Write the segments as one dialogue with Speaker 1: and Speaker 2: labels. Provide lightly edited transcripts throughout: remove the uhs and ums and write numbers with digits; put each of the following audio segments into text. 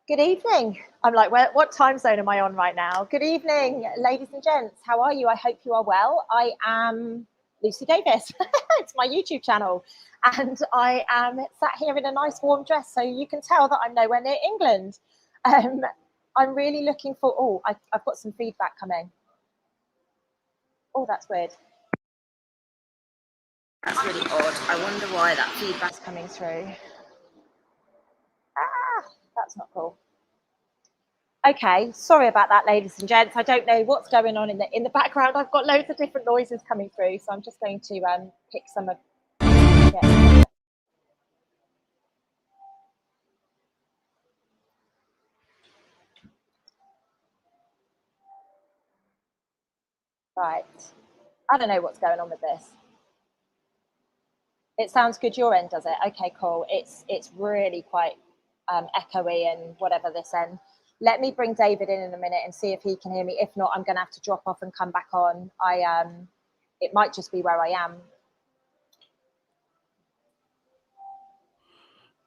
Speaker 1: Good evening. I'm like, what time zone am I on right now? Good evening, ladies and gents. How are you? I hope you are well. I am Lucy Davis. It's my YouTube channel. And I am sat here in a nice warm dress, so you can tell that I'm nowhere near England. I'm really looking for, I've got some feedback coming. Oh, that's weird. That's really odd. I wonder why that feedback's coming through. That's not cool. Okay, sorry about that, ladies and gents. I don't know what's going on in the background. I've got loads of different noises coming through, so I'm just going to pick some of. Yeah. Right. I don't know what's going on with this. It sounds good your end, does it? Okay, cool. It's really quite echoey and whatever this end. Let me bring David in a minute and see if he can hear me. If not, I'm going to have to drop off and come back on. It might just be where I am.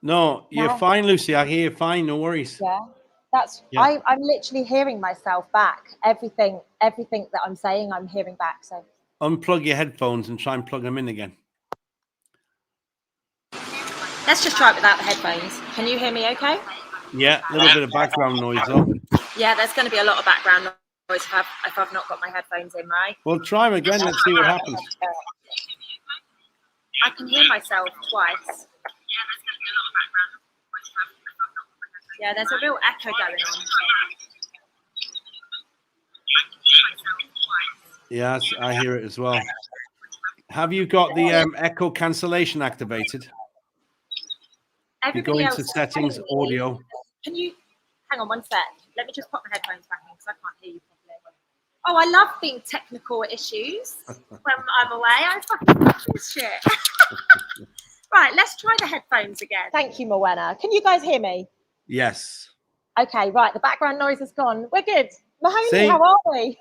Speaker 2: No, you're fine, Lucy. I hear you fine. No worries.
Speaker 1: Yeah, I'm literally hearing myself back. Everything that I'm saying, I'm hearing back. So
Speaker 2: unplug your headphones and try and plug them in again.
Speaker 1: Let's just try it without the headphones. Can you hear me okay?
Speaker 2: Yeah, a little bit of background noise though.
Speaker 1: Yeah, there's going to be a lot of background noise if I've not got my headphones in, right?
Speaker 2: Well, try them again. Let's see what happens.
Speaker 1: I can hear myself twice. Yeah, there's a real echo going on.
Speaker 2: Yes, I hear it as well. Have you got the echo cancellation activated? You go into settings, audio.
Speaker 1: Can you hang on one sec? Let me just put my headphones back in because I can't hear you properly. Oh, I love being technical issues when I'm away. I fucking love this shit. Right, let's try the headphones again. Thank you, Morwenna. Can you guys hear me?
Speaker 2: Yes.
Speaker 1: Okay, right. The background noise is gone. We're good. Mahoney, how are we?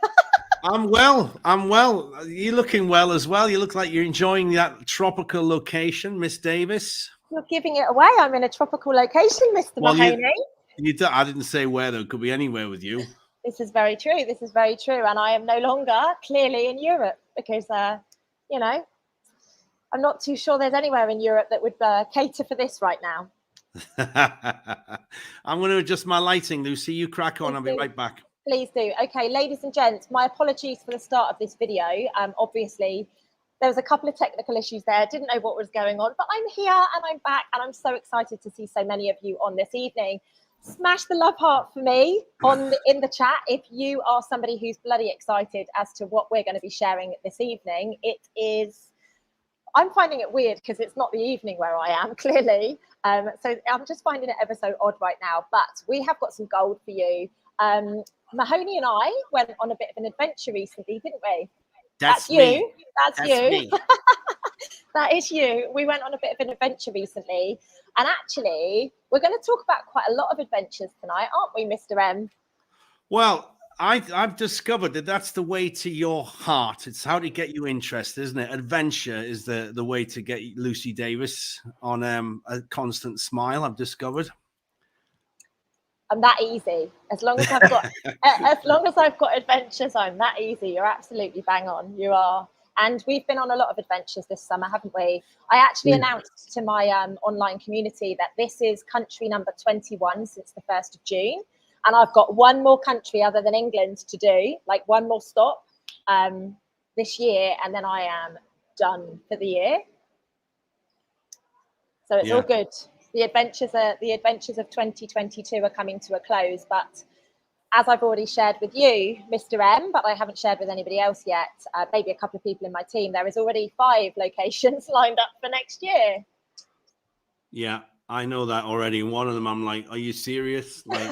Speaker 2: I'm well. You're looking well as well. You look like you're enjoying that tropical location, Miss Davis.
Speaker 1: You're giving it away. I'm in a tropical location, Mr. Mahoney.
Speaker 2: I didn't say where, though. It could be anywhere with you.
Speaker 1: This is very true. This is very true. And I am no longer clearly in Europe because, I'm not too sure there's anywhere in Europe that would cater for this right now.
Speaker 2: I'm going to adjust my lighting, Lucy. You crack on. I'll be right back.
Speaker 1: Please do. Okay, ladies and gents, my apologies for the start of this video. Obviously, there was a couple of technical issues there. Didn't know what was going on, but I'm here and I'm back and I'm so excited to see so many of you on this evening. Smash the love heart for me in the chat if you are somebody who's bloody excited as to what we're going to be sharing this evening. I'm finding it weird because it's not the evening where I am, clearly. So I'm just finding it ever so odd right now. But we have got some gold for you. Mahoney and I went on a bit of an adventure recently, didn't we?
Speaker 2: That's you.
Speaker 1: That's you. Me. That is you. We went on a bit of an adventure recently. And actually, we're going to talk about quite a lot of adventures tonight, aren't we, Mr. M?
Speaker 2: Well, I've discovered that that's the way to your heart. It's how to get you interested, isn't it? Adventure is the way to get Lucy Davis on a constant smile, I've discovered.
Speaker 1: I'm that easy. As long as I've got adventures, I'm that easy. You're absolutely bang on. You are. And we've been on a lot of adventures this summer, haven't we? I actually announced to my online community that this is country number 21 since the 1st of June. And I've got one more country other than England to do, like one more stop this year. And then I am done for the year. So it's all good. The adventures of 2022 are coming to a close. But as I've already shared with you, Mr. M, but I haven't shared with anybody else yet, maybe a couple of people in my team, there is already 5 locations lined up for next year.
Speaker 2: Yeah, I know that already. One of them, I'm like, are you serious? Like,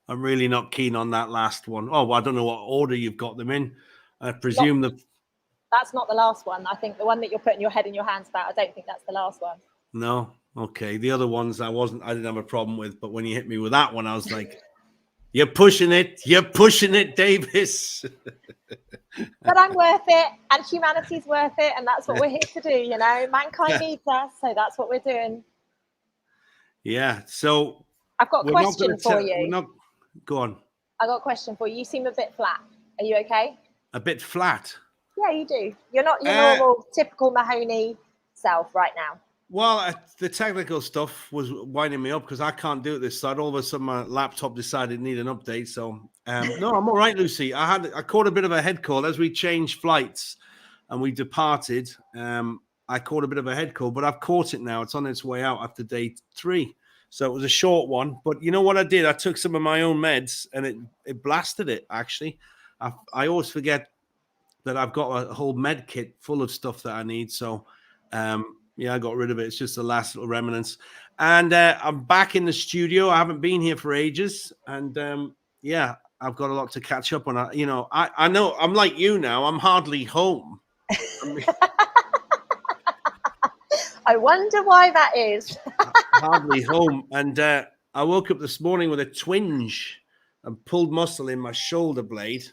Speaker 2: I'm really not keen on that last one. Oh, well, I don't know what order you've got them in. I presume
Speaker 1: that's not the last one. I think the one that you're putting your head in your hands about, I don't think that's the last one.
Speaker 2: No. Okay. The other ones I didn't have a problem with, but when you hit me with that one, I was like, you're pushing it, Davis.
Speaker 1: But I'm worth it, and humanity's worth it, and that's what we're here to do, Mankind needs us, so that's what we're doing.
Speaker 2: Yeah. So
Speaker 1: I've got a question for you.
Speaker 2: Go on.
Speaker 1: I got a question for you. You seem a bit flat. Are you okay?
Speaker 2: A bit flat?
Speaker 1: Yeah, you do. You're not your normal, typical Mahoney self right now.
Speaker 2: Well, the technical stuff was winding me up because I can't do it this side. All of a sudden, my laptop decided it needed an update. So, no, I'm all right, Lucy. I caught a bit of a head cold as we changed flights and we departed. I caught a bit of a head cold, but I've caught it now. It's on its way out after day 3. So it was a short one. But you know what I did? I took some of my own meds and it blasted it, actually. I always forget that I've got a whole med kit full of stuff that I need. So, yeah, I got rid of it. It's just the last little remnants. And I'm back in the studio. I haven't been here for ages. And, yeah, I've got a lot to catch up on. I know I'm like you now. I'm hardly home.
Speaker 1: I wonder why that is.
Speaker 2: Hardly home. And I woke up this morning with a twinge and pulled muscle in my shoulder blade.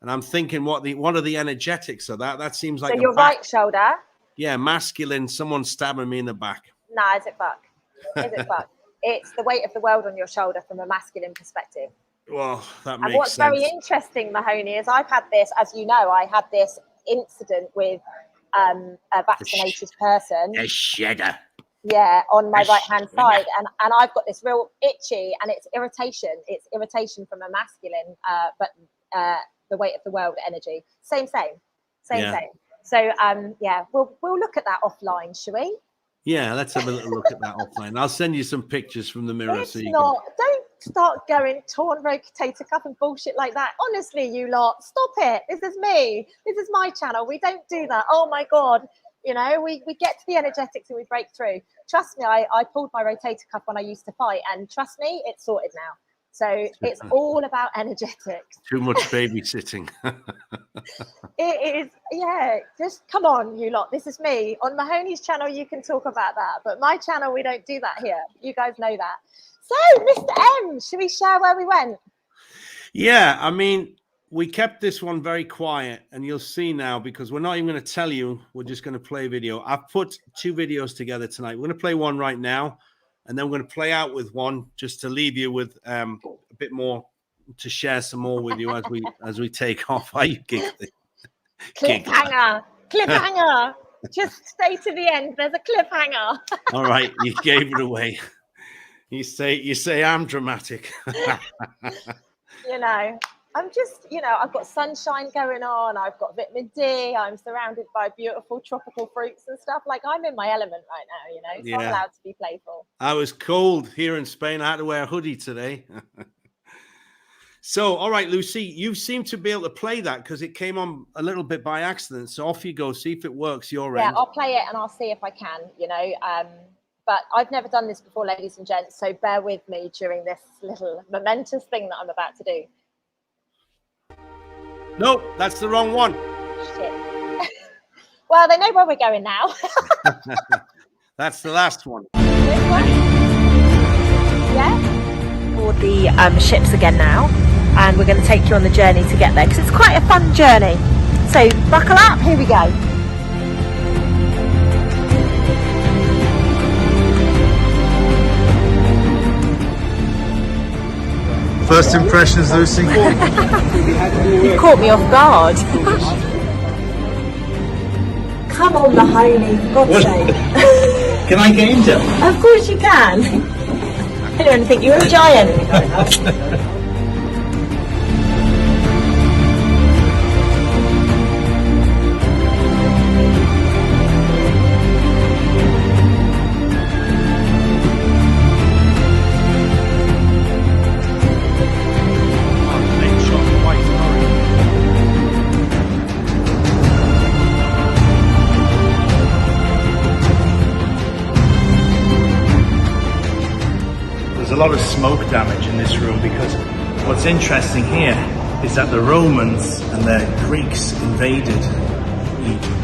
Speaker 2: And I'm thinking, what are the energetics of that? That seems like
Speaker 1: so your right shoulder.
Speaker 2: Yeah, masculine. Someone stabbing me in the back.
Speaker 1: Nah, is it fuck? Is it fuck? It's the weight of the world on your shoulder from a masculine perspective.
Speaker 2: Well, that makes sense.
Speaker 1: And what's very interesting, Mahoney, is I've had this, as you know, I had this incident with a vaccinated person.
Speaker 2: A shedder.
Speaker 1: Yeah, on my right-hand side. And I've got this real itchy, and it's irritation. It's irritation from a masculine, but the weight of the world energy. Same. So, yeah, we'll look at that offline, shall we?
Speaker 2: Yeah, let's have a little look at that offline. I'll send you some pictures from the mirror.
Speaker 1: Don't start going torn rotator cuff and bullshit like that. Honestly, you lot, stop it. This is me. This is my channel. We don't do that. Oh my God. You know, we get to the energetics and we break through. Trust me, I pulled my rotator cuff when I used to fight, and trust me, it's sorted now. So it's all about energetics.
Speaker 2: Too much babysitting.
Speaker 1: It is, yeah. Just come on, you lot. This is me. On Mahoney's channel, you can talk about that. But my channel, we don't do that here. You guys know that. So, Mr. M, should we share where we went?
Speaker 2: Yeah, I mean, we kept this one very quiet. And you'll see now, because we're not even going to tell you. We're just going to play a video. I've put 2 videos together tonight. We're going to play one right now. And then we're going to play out with one just to leave you with a bit more, to share some more with you as we take off. Are you giggling?
Speaker 1: Cliffhanger. Just stay to the end. There's a cliffhanger.
Speaker 2: All right, you gave it away. You say I'm dramatic.
Speaker 1: You know, I'm just, I've got sunshine going on. I've got vitamin D. I'm surrounded by beautiful tropical fruits and stuff. Like, I'm in my element right now, so I'm allowed to be playful.
Speaker 2: I was cold here in Spain. I had to wear a hoodie today. So, all right, Lucy, you seem to be able to play that because it came on a little bit by accident. So off you go. See if it works your end.
Speaker 1: Yeah, I'll play it and I'll see if I can, But I've never done this before, ladies and gents. So bear with me during this little momentous thing that I'm about to do.
Speaker 2: No, that's the wrong one.
Speaker 1: Shit. Well, they know where we're going now.
Speaker 2: That's the last one.
Speaker 1: This one? Yeah? Board the ships again now. And we're going to take you on the journey to get there, because it's quite a fun journey. So buckle up, here we go.
Speaker 3: First impressions, Lucy?
Speaker 1: You caught me off guard. Come on, Mahoney, for God's sake.
Speaker 3: Can I get into it?
Speaker 1: Of course you can. I don't think you're a giant.
Speaker 3: A lot of smoke damage in this room, because what's interesting here is that the Romans and the Greeks invaded Egypt.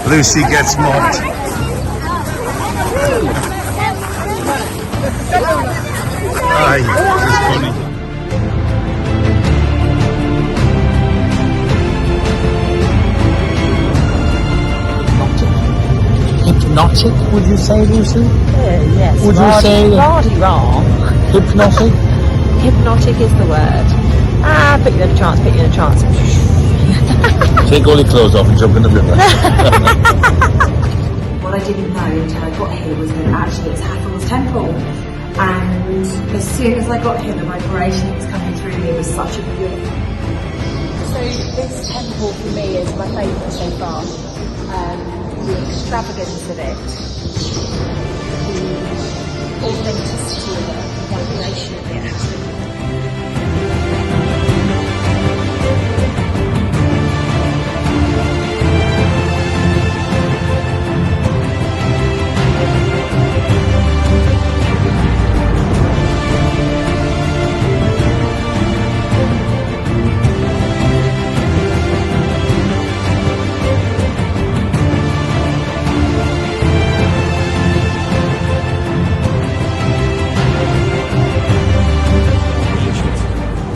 Speaker 3: Lucy gets mobbed. Aye, this is funny.
Speaker 4: Hypnotic, would you say, Lucy?
Speaker 5: Yes.
Speaker 4: Would you say
Speaker 5: Rather wrong.
Speaker 4: hypnotic?
Speaker 5: Hypnotic is the word. Put you in a trance, put you in a trance.
Speaker 4: Take all your clothes off and jump in the river.
Speaker 6: What I didn't know until I got here was that actually it's Hathal's temple. And as soon as I got here, the vibration that was coming through me was such a gift.
Speaker 1: So this temple for me is my favourite so far. The extravagance of it, the authenticity of it, the vibration of it.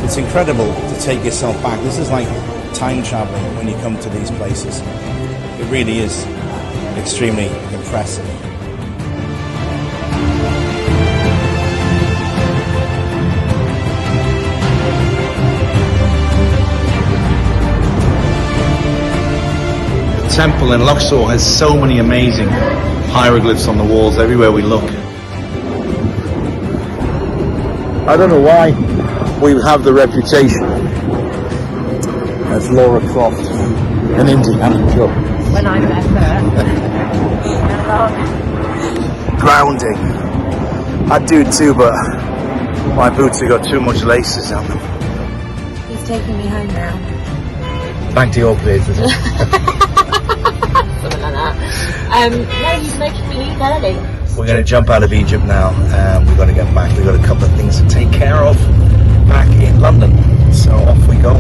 Speaker 3: It's incredible to take yourself back. This is like time traveling when you come to these places. It really is extremely impressive. The temple in Luxor has so many amazing hieroglyphs on the walls everywhere we look.
Speaker 4: I don't know why we have the reputation as Laura Croft, an Indiana Joe.
Speaker 5: When I'm there
Speaker 3: Grounding. I do too, but my boots have got too much laces on them.
Speaker 6: He's taking me home now.
Speaker 4: Back to your place, is it?
Speaker 5: something like that. No, he's making me leave early.
Speaker 3: We're going to jump out of Egypt now, and we've got to get back. We've got a couple of things to take care of back in London. So off we go.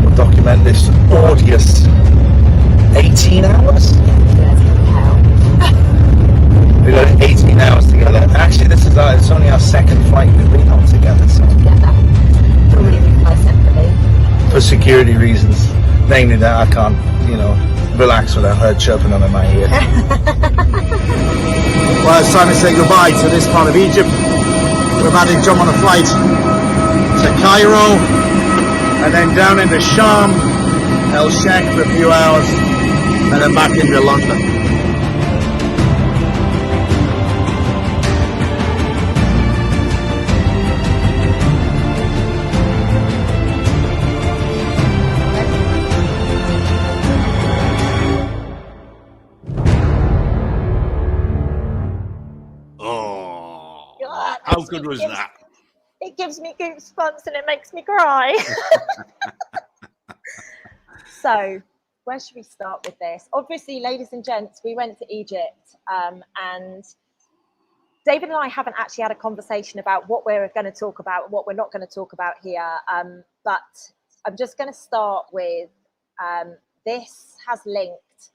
Speaker 3: We'll document this audious 18 hours. We've got 18 hours together. Actually, this is it's only our second flight we've been on together. So
Speaker 5: Normally we fly separately.
Speaker 3: for security reasons, namely that I can't, relax without her chirping under my ear. Well, it's time to say goodbye to this part of Egypt. We're about to jump on a flight to Cairo and then down into Sham, El Sheikh for a few hours and then back into London.
Speaker 1: God,
Speaker 2: How good was that?
Speaker 1: It gives me goosebumps and it makes me cry. So, where should we start with this? Obviously, ladies and gents, we went to Egypt, and David and I haven't actually had a conversation about what we're going to talk about and what we're not going to talk about here. But I'm just going to start with this has linked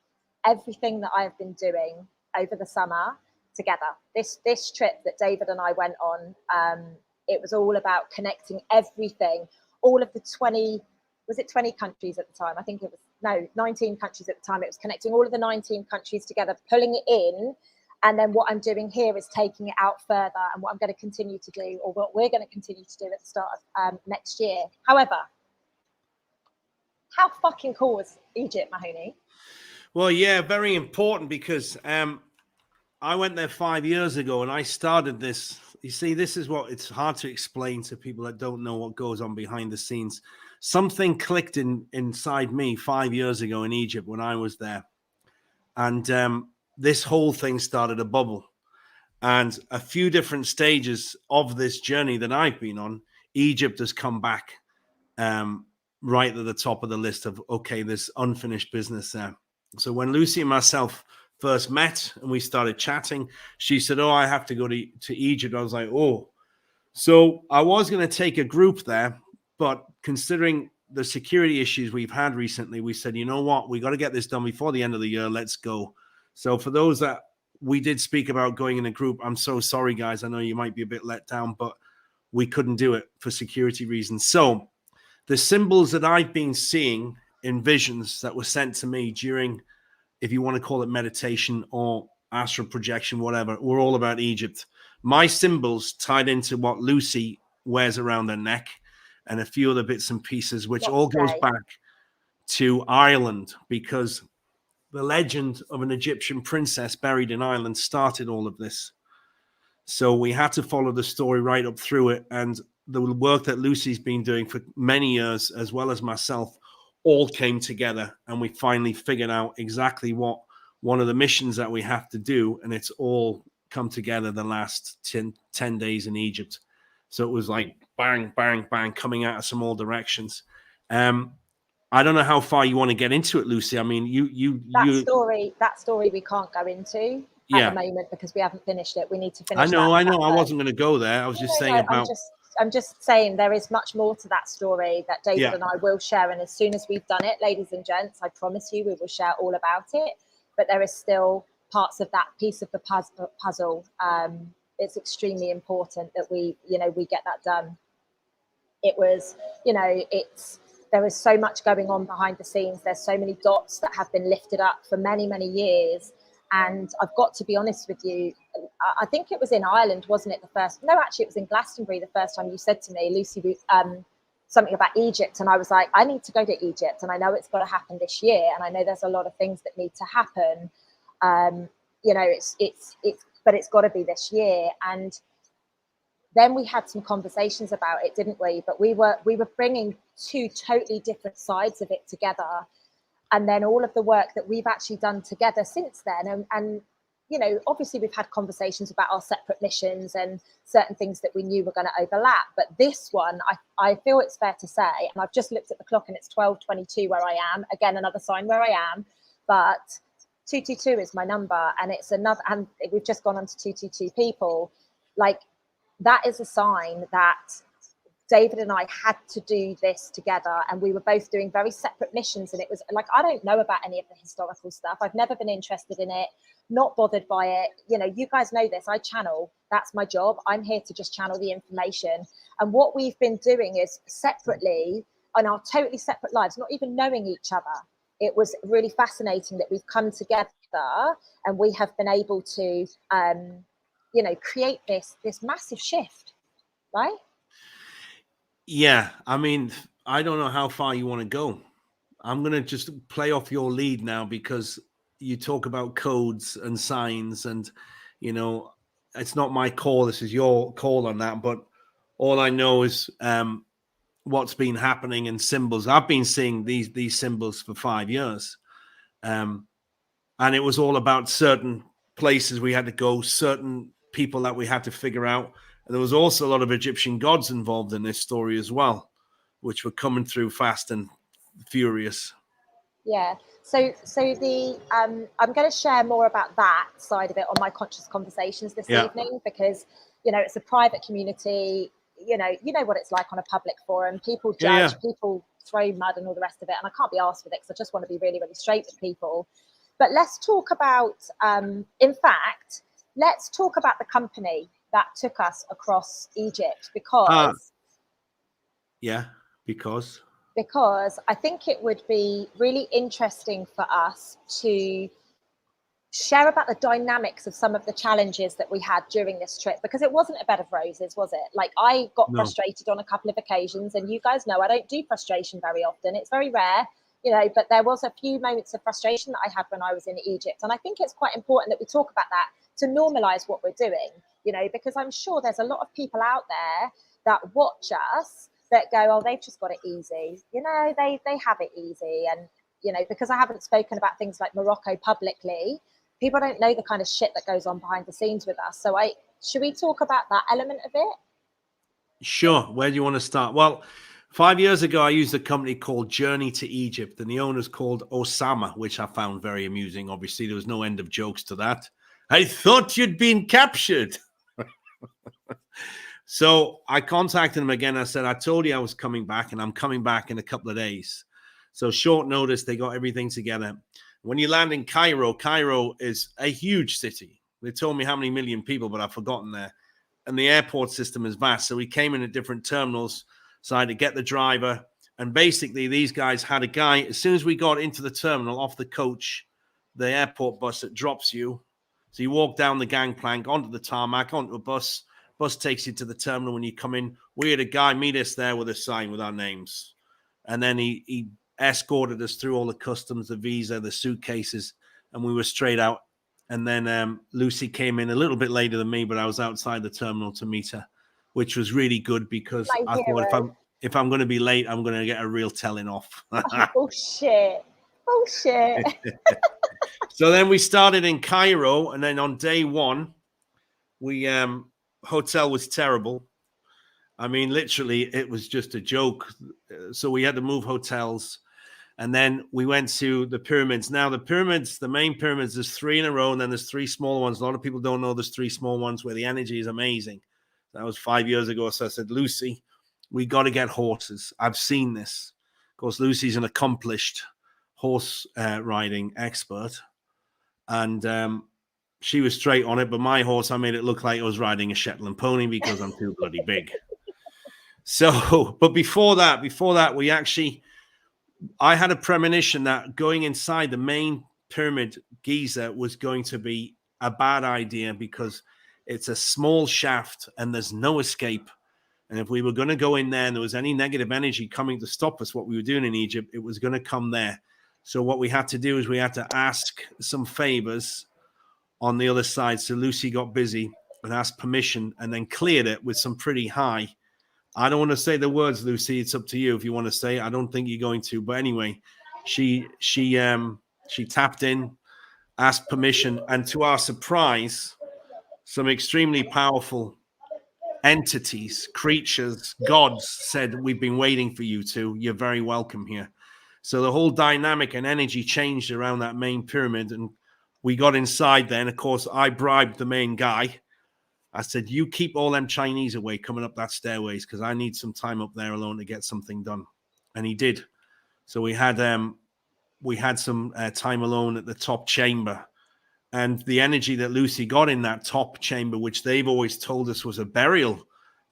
Speaker 1: everything that I've been doing over the summer together. This trip that David and I went on, it was all about connecting everything, all of the 20 countries at the time? I think it was, 19 countries at the time. It was connecting all of the 19 countries together, pulling it in. And then what I'm doing here is taking it out further, and what I'm going to continue to do, or what we're going to continue to do at the start of next year. However, how fucking cool was Egypt, Mahoney?
Speaker 2: Well, yeah, very important because I went there 5 years ago and I started this. You see, this is what it's hard to explain to people that don't know what goes on behind the scenes. Something clicked inside me 5 years ago in Egypt when I was there. And this whole thing started a bubble. And a few different stages of this journey that I've been on, Egypt has come back right at the top of the list of, okay, there's unfinished business there. So when Lucy and myself first met and we started chatting, she said, I have to go to Egypt. I was like, oh. So I was going to take a group there, but considering the security issues we've had recently, we said, you know what, we got to get this done before the end of the year. Let's go. So for those that we did speak about going in a group, I'm so sorry, guys. I know you might be a bit let down, but we couldn't do it for security reasons. So the symbols that I've been seeing in visions that were sent to me during, if you want to call it meditation or astral projection, whatever, were all about Egypt. My symbols tied into what Lucy wears around her neck and a few other bits and pieces, which all goes back to Ireland, because the legend of an Egyptian princess buried in Ireland started all of this. So we had to follow the story right up through it. And the work that Lucy's been doing for many years, as well as myself, all came together. And we finally figured out exactly what one of the missions that we have to do. And it's all come together the last 10 days in Egypt. So it was like bang, bang, bang, coming out of some all directions. I don't know how far you want to get into it, Lucy. I mean,
Speaker 1: that story we can't go into at the moment because we haven't finished it. We need to finish.
Speaker 2: I know. I wasn't going to go there. I was just saying about.
Speaker 1: I'm just saying there is much more to that story that David and I will share. And as soon as we've done it, ladies and gents, I promise you, we will share all about it. But there is still parts of that piece of the puzzle. It's extremely important that we get that done. It was, there is so much going on behind the scenes. There's so many dots that have been lifted up for many, many years. And I've got to be honest with you, I think it was in Ireland, wasn't it? No, actually, it was in Glastonbury the first time you said to me, Lucy, something about Egypt. And I was like, I need to go to Egypt. And I know it's got to happen this year. And I know there's a lot of things that need to happen. But it's got to be this year. And then we had some conversations about it, didn't we? But we were bringing two totally different sides of it together. And then all of the work that we've actually done together since then. And obviously we've had conversations about our separate missions and certain things that we knew were going to overlap. But this one, I feel it's fair to say, and I've just looked at the clock and it's 12:22 where I am. Again, another sign where I am. But 222 is my number, and it's another, and we've just gone on to 222 people. Like, that is a sign that David and I had to do this together, and we were both doing very separate missions. And it was like, I don't know about any of the historical stuff. I've never been interested in it, not bothered by it. You guys know this. I channel. That's my job. I'm here to just channel the information. And what we've been doing is separately, on our totally separate lives, not even knowing each other. It was really fascinating that we've come together and we have been able to, create this massive shift, right?
Speaker 2: Yeah, I mean, I don't know how far you want to go. I'm going to just play off your lead now, because you talk about codes and signs, and, it's not my call. This is your call on that. But all I know is what's been happening in symbols. I've been seeing these symbols for 5 years. And it was all about certain places we had to go, certain people that we had to figure out. And there was also a lot of Egyptian gods involved in this story as well, which were coming through fast and furious.
Speaker 1: Yeah. So the I'm going to share more about that side of it on my Conscious Conversations this evening, because it's a private community. You know what it's like on a public forum. People judge, people throw mud and all the rest of it, and I can't be asked with it because I just want to be really, really straight with people. But let's talk about, in fact, let's talk about the company that took us across Egypt, because I think it would be really interesting for us to share about the dynamics of some of the challenges that we had during this trip, because it wasn't a bed of roses, was it? Like, I got frustrated on a couple of occasions, and you guys know I don't do frustration very often. It's very rare, but there was a few moments of frustration that I had when I was in Egypt. And I think it's quite important that we talk about that to normalize what we're doing, because I'm sure there's a lot of people out there that watch us that go, oh, they've just got it easy. They have it easy. And, because I haven't spoken about things like Morocco publicly, people don't know the kind of shit that goes on behind the scenes with us. So should we talk about that element of it?
Speaker 2: Sure. Where do you want to start? Well, 5 years ago, I used a company called Journey to Egypt, and the owner's called Osama, which I found very amusing. Obviously, there was no end of jokes to that. I thought you'd been captured. So I contacted him again. I said, I told you I was coming back, and I'm coming back in a couple of days. So short notice, they got everything together. When you land in Cairo, Cairo is a huge city. They told me how many million people, but I've forgotten there. And the airport system is vast. So we came in at different terminals. So I had to get the driver. And basically, these guys had a guy, as soon as we got into the terminal, off the coach, the airport bus that drops you. So you walk down the gangplank onto the tarmac, onto a bus. Bus takes you to the terminal. When you come in, we had a guy meet us there with a sign with our names. And then he escorted us through all the customs, the visa, the suitcases, and we were straight out. And then Lucy came in a little bit later than me, but I was outside the terminal to meet her, which was really good because I thought if I'm going to be late, I'm going to get a real telling off.
Speaker 1: Bullshit.
Speaker 2: So then we started in Cairo, and then on day one, we hotel was terrible. I mean, literally, it was just a joke. So we had to move hotels. And then we went to the pyramids. Now, the pyramids, the main pyramids, there's 3 in a row, and then there's 3 small ones. A lot of people don't know there's 3 small ones where the energy is amazing. That was 5 years ago. So I said, Lucy, we got to get horses. I've seen this. Of course, Lucy's an accomplished horse riding expert. And she was straight on it. But my horse, I made it look like I was riding a Shetland pony because I'm too bloody big. So, but before that, I had a premonition that going inside the main pyramid, Giza, was going to be a bad idea because it's a small shaft and there's no escape. And if we were going to go in there and there was any negative energy coming to stop us, what we were doing in Egypt, it was going to come there. So what we had to do is we had to ask some favors on the other side. So Lucy got busy and asked permission and then cleared it with some pretty high. I don't want to say the words, Lucy. It's up to you if you want to say it. I don't think you're going to. But anyway, she tapped in, asked permission, and to our surprise, some extremely powerful entities, creatures, gods said, "We've been waiting for you two. You're very welcome here." So the whole dynamic and energy changed around that main pyramid, and we got inside then. Of course, I bribed the main guy. I said, you keep all them Chinese away coming up that stairways because I need some time up there alone to get something done. And he did. So we had some time alone at the top chamber. And the energy that Lucy got in that top chamber, which they've always told us was a burial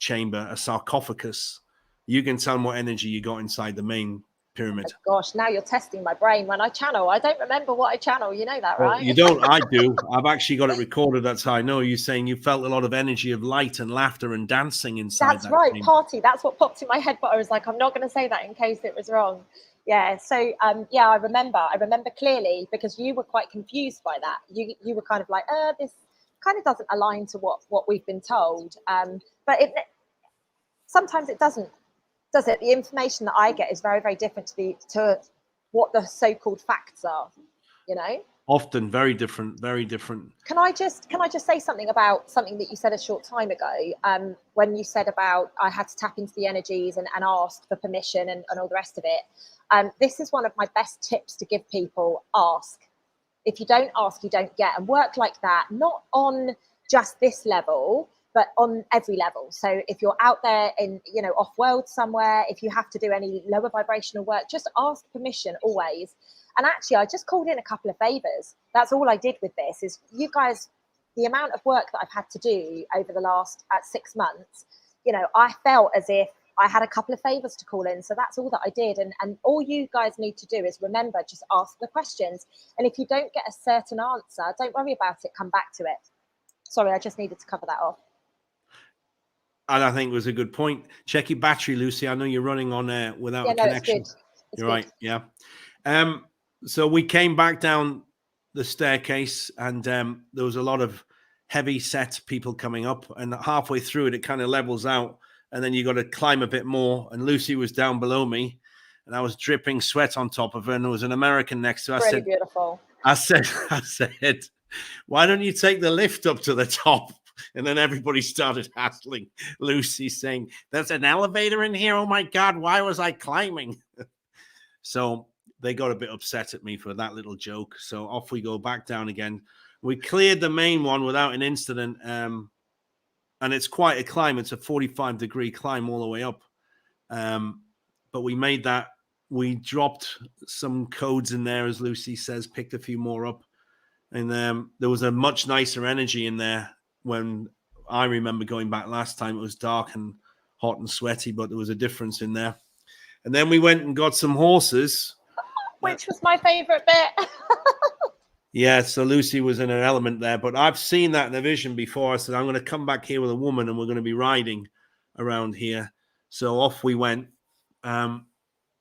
Speaker 2: chamber, a sarcophagus, you can tell them what energy you got inside the main pyramid.
Speaker 1: Oh gosh, now you're testing my brain. When I channel, I don't remember what I channel. You know that, right?
Speaker 2: Well, you don't. I do. I've actually got it recorded. That's how I know. You're saying you felt a lot of energy of light and laughter and dancing inside.
Speaker 1: That's right, chamber. Party. That's what popped in my head, but I was like, I'm not going to say that in case it was wrong. Yeah. So yeah, I remember clearly because you were quite confused by that. You were kind of like, this kind of doesn't align to what we've been told. But sometimes it doesn't. Does it? The information that I get is very, very different to what the so-called facts are, you know?
Speaker 2: Often very different, very different.
Speaker 1: Can I just say something about something that you said a short time ago? When you said about I had to tap into the energies and ask for permission and all the rest of it. This is one of my best tips to give people. Ask. If you don't ask, you don't get. And work like that, not on just this level, but on every level. So if you're out there in, off-world somewhere, if you have to do any lower vibrational work, just ask permission always. And actually, I just called in a couple of favors. That's all I did with this is you guys, the amount of work that I've had to do over the last 6 months, I felt as if I had a couple of favors to call in. So that's all that I did. And all you guys need to do is remember, just ask the questions. And if you don't get a certain answer, don't worry about it. Come back to it. Sorry, I just needed to cover that off.
Speaker 2: And I think it was a good point. Check your battery, Lucy. I know you're running on without a connection.
Speaker 1: It's good.
Speaker 2: You're right. Yeah. So we came back down the staircase, and there was a lot of heavy set people coming up. And halfway through it, it kind of levels out, and then you got to climb a bit more. And Lucy was down below me, and I was dripping sweat on top of her. And there was an American next to her.
Speaker 1: Really beautiful.
Speaker 2: I said, why don't you take the lift up to the top? And then everybody started hassling Lucy, saying, there's an elevator in here. Oh, my God, why was I climbing? So they got a bit upset at me for that little joke. So off we go back down again. We cleared the main one without an incident. and it's quite a climb. It's a 45-degree climb all the way up. But we made that. We dropped some codes in there, as Lucy says, picked a few more up. And there was a much nicer energy in there when I remember going back last time. It was dark and hot and sweaty, but there was a difference in there. And then we went and got some horses.
Speaker 1: Which was my favourite bit.
Speaker 2: Yeah, so Lucy was in her element there. But I've seen that in a vision before. I said, I'm going to come back here with a woman and we're going to be riding around here. So off we went.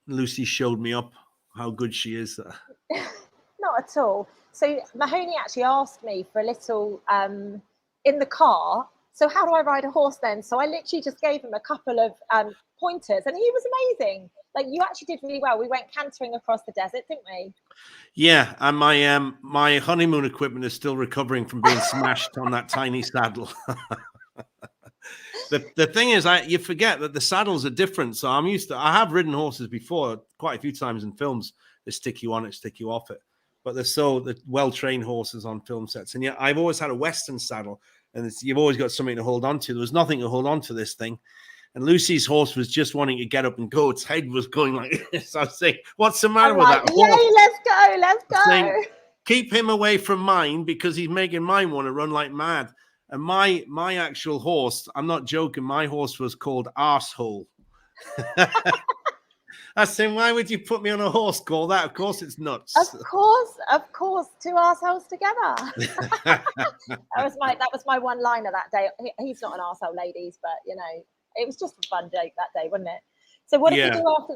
Speaker 2: Lucy showed me up how good she is.
Speaker 1: Not at all. So Mahoney actually asked me for a little in the car. So how do I ride a horse then? So I literally just gave him a couple of pointers, and he was amazing. Like, you actually did really well. We went cantering across the desert, didn't we?
Speaker 2: Yeah, and my honeymoon equipment is still recovering from being smashed on that tiny saddle. The thing is, you forget that the saddles are different. So I have ridden horses before quite a few times in films. They stick you on it, stick you off it. But the well-trained horses on film sets. And yeah, I've always had a Western saddle, and you've always got something to hold on to. There was nothing to hold on to this thing. And Lucy's horse was just wanting to get up and go. Its head was going like this. I was saying, what's the matter with that horse?
Speaker 1: Yay, let's go.
Speaker 2: Saying, keep him away from mine because he's making mine want to run like mad. And my actual horse, I'm not joking, my horse was called Arsehole. I said, why would you put me on a horse called that? Of course it's nuts.
Speaker 1: Of course, two arseholes together. that was my one-liner that day. He's not an arsehole, ladies, but you know, it was just a fun joke that day, wasn't it? So what did we do after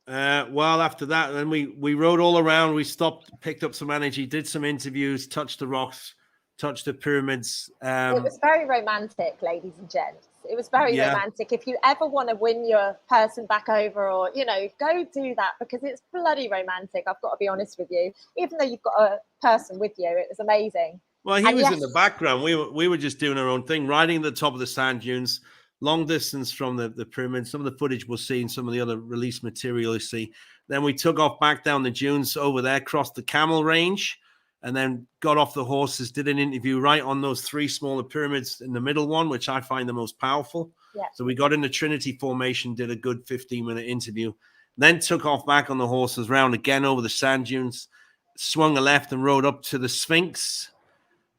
Speaker 1: that?
Speaker 2: Well, after that, then we rode all around. We stopped, picked up some energy, did some interviews, touched the rocks, touched the pyramids.
Speaker 1: It was very romantic, ladies and gents. It was very romantic. If you ever want to win your person back over, or, you know, go do that, because it's bloody romantic. I've got to be honest with you. Even though you've got a person with you, it was amazing.
Speaker 2: Well, he was in the background. We were just doing our own thing, riding the top of the sand dunes, long distance from the pyramid. Some of the footage we'll see, and some of the other release material you see. Then we took off back down the dunes over there, crossed the camel range, and then got off the horses, did an interview right on those three smaller pyramids in the middle one, which I find the most powerful. Yeah. So we got in the Trinity formation, did a good 15-minute interview, then took off back on the horses round again over the sand dunes, swung a left and rode up to the Sphinx.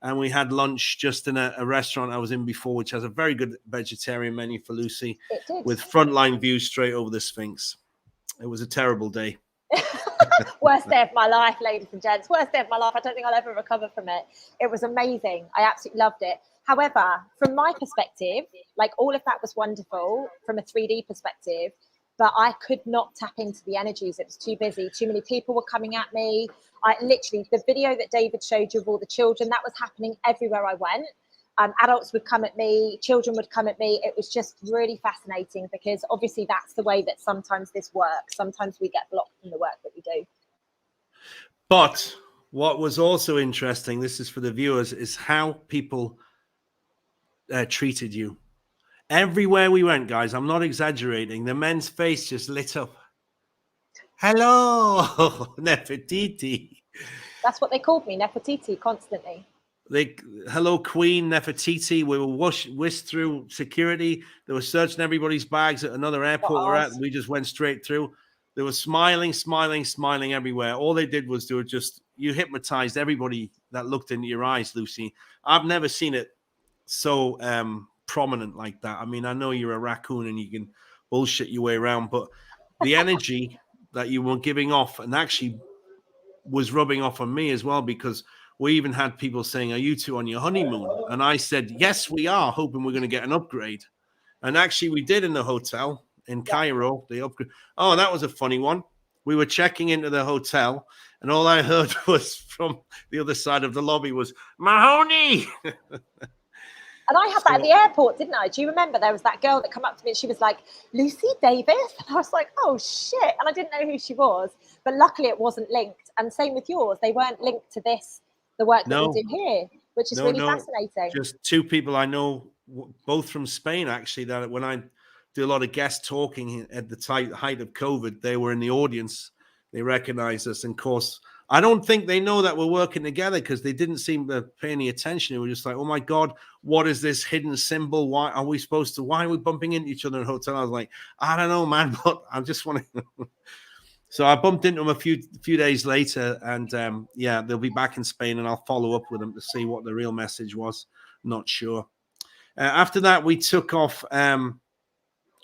Speaker 2: And we had lunch just in a restaurant I was in before, which has a very good vegetarian menu for Lucy, with frontline views straight over the Sphinx. It was a terrible day.
Speaker 1: Worst day of my life, ladies and gents. Worst day of my life. I don't think I'll ever recover from it. It was amazing. I absolutely loved it. However, from my perspective, like, all of that was wonderful from a 3D perspective, but I could not tap into the energies. It was too busy. Too many people were coming at me. I literally, the video that David showed you of all the children, that was happening everywhere I went. Adults would come at me, children would come at me. It was just really fascinating, because obviously that's the way that sometimes this works. Sometimes we get blocked from the work that we do.
Speaker 2: But what was also interesting, this is for the viewers, is how people treated you. Everywhere we went, guys, I'm not exaggerating, the men's face just lit up. Hello, Nefertiti.
Speaker 1: That's what they called me, Nefertiti, constantly.
Speaker 2: Hello, Queen Nefertiti. We were whisked through security. They were searching everybody's bags at another airport we're at. We just went straight through. They were smiling everywhere. All they did was you hypnotized everybody that looked into your eyes, Lucy. I've never seen it so prominent like that. I mean, I know you're a raccoon and you can bullshit your way around, but the energy that you were giving off, and actually was rubbing off on me as well, because we even had people saying, are you two on your honeymoon? And I said, yes, we are, hoping we're going to get an upgrade. And actually we did in the hotel in Cairo. The upgrade. Oh, that was a funny one. We were checking into the hotel, and all I heard was from the other side of the lobby was, Mahoney!
Speaker 1: And I had that at the airport, didn't I? Do you remember there was that girl that came up to me and she was like, Lucy Davis? And I was like, oh, shit. And I didn't know who she was. But luckily it wasn't linked. And same with yours. They weren't linked to the work that we do here, which is really fascinating.
Speaker 2: Just two people I know, both from Spain, actually, that when I do a lot of guest talking at the height of COVID, they were in the audience They recognize us. And of course, I don't think they know that we're working together because they didn't seem to pay any attention. They were just like, oh my God, what is this hidden symbol? Why are we bumping into each other in a hotel? I was like, I don't know, man, but I just want to. So I bumped into them a few days later, and yeah, they'll be back in Spain, and I'll follow up with them to see what the real message was. Not sure. After that, we took off.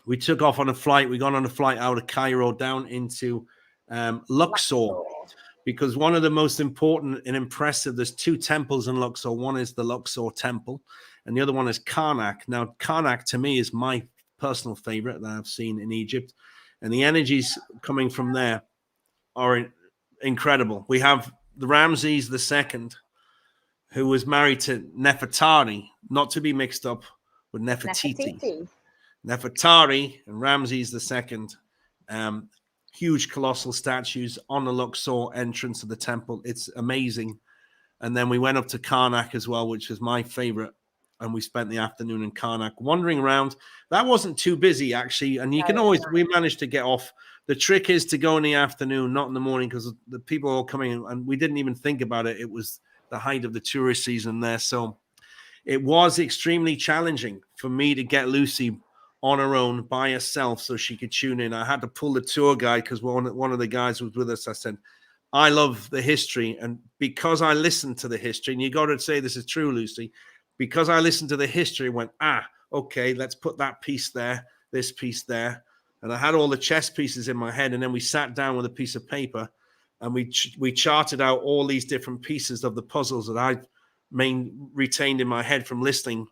Speaker 2: We took off on a flight. We got on a flight out of Cairo down into Luxor, because one of the most important and impressive, there's two temples in Luxor. One is the Luxor Temple, and the other one is Karnak. Now, Karnak to me is my personal favorite that I've seen in Egypt, and the energies coming from there are incredible. We have the Ramses II, who was married to Nefertari, not to be mixed up with Nefertiti. Nefertari and Ramses II, huge colossal statues on the Luxor entrance of the temple. It's amazing. And then we went up to Karnak as well, which is my favorite. And we spent the afternoon in Karnak wandering around. That wasn't too busy, actually. And you can always, we managed to get off. The trick is to go in the afternoon, not in the morning, because the people are all coming in, and we didn't even think about it. It was the height of the tourist season there. So it was extremely challenging for me to get Lucy on her own by herself so she could tune in. I had to pull the tour guide because one of the guys was with us. I said, I love the history. And because I listened to the history, and you got to say this is true, Lucy, because I listened to the history, went, okay, let's put that piece there, this piece there. And I had all the chess pieces in my head. And then we sat down with a piece of paper and we charted out all these different pieces of the puzzles that I retained in my head from listening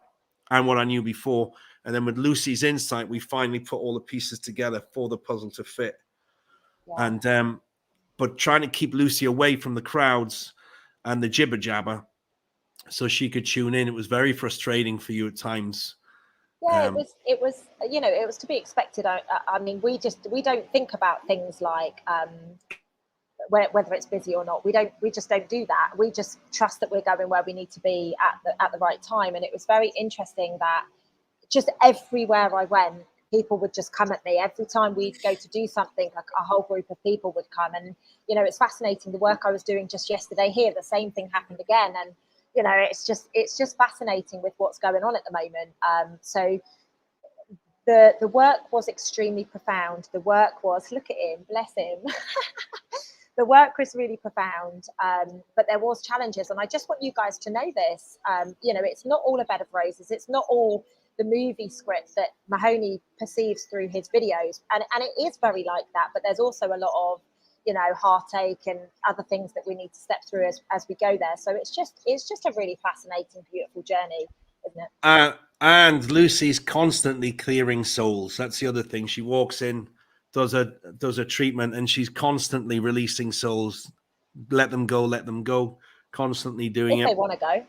Speaker 2: and what I knew before. And then with Lucy's insight, we finally put all the pieces together for the puzzle to fit. Yeah. And but trying to keep Lucy away from the crowds and the jibber jabber so she could tune in, it was very frustrating for you at times.
Speaker 1: Yeah, it was you know, it was to be expected. I mean, we don't think about things like whether it's busy or not. We just don't do that. We just trust that we're going where we need to be at the right time. And it was very interesting that just everywhere I went, people would just come at me. Every time we'd go to do something, like a whole group of people would come. And, you know, it's fascinating. The work I was doing just yesterday here, the same thing happened again. And, you know, it's just fascinating with what's going on at the moment. So the work was extremely profound. The work was, look at him, bless him. The work was really profound, but there was challenges. And I just want you guys to know this. You know, it's not all a bed of roses. It's not all the movie script that Mahoney perceives through his videos. And it is very like that, but there's also a lot of, you know, heartache and other things that we need to step through as we go there. So it's just a really fascinating, beautiful journey, isn't it?
Speaker 2: And Lucy's constantly clearing souls. That's the other thing. She walks in, does a treatment, and she's constantly releasing souls. Let them go, constantly doing it.
Speaker 1: If they want to go.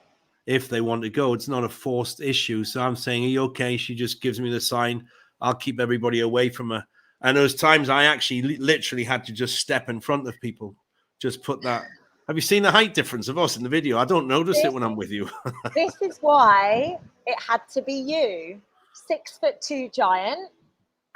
Speaker 2: If they want to go, it's not a forced issue. So I'm saying, are you okay? She just gives me the sign. I'll keep everybody away from her. And those times I actually literally had to just step in front of people. Just put that. Have you seen the height difference of us in the video? I don't notice it when I'm with you.
Speaker 1: This is why it had to be you, 6'2" giant,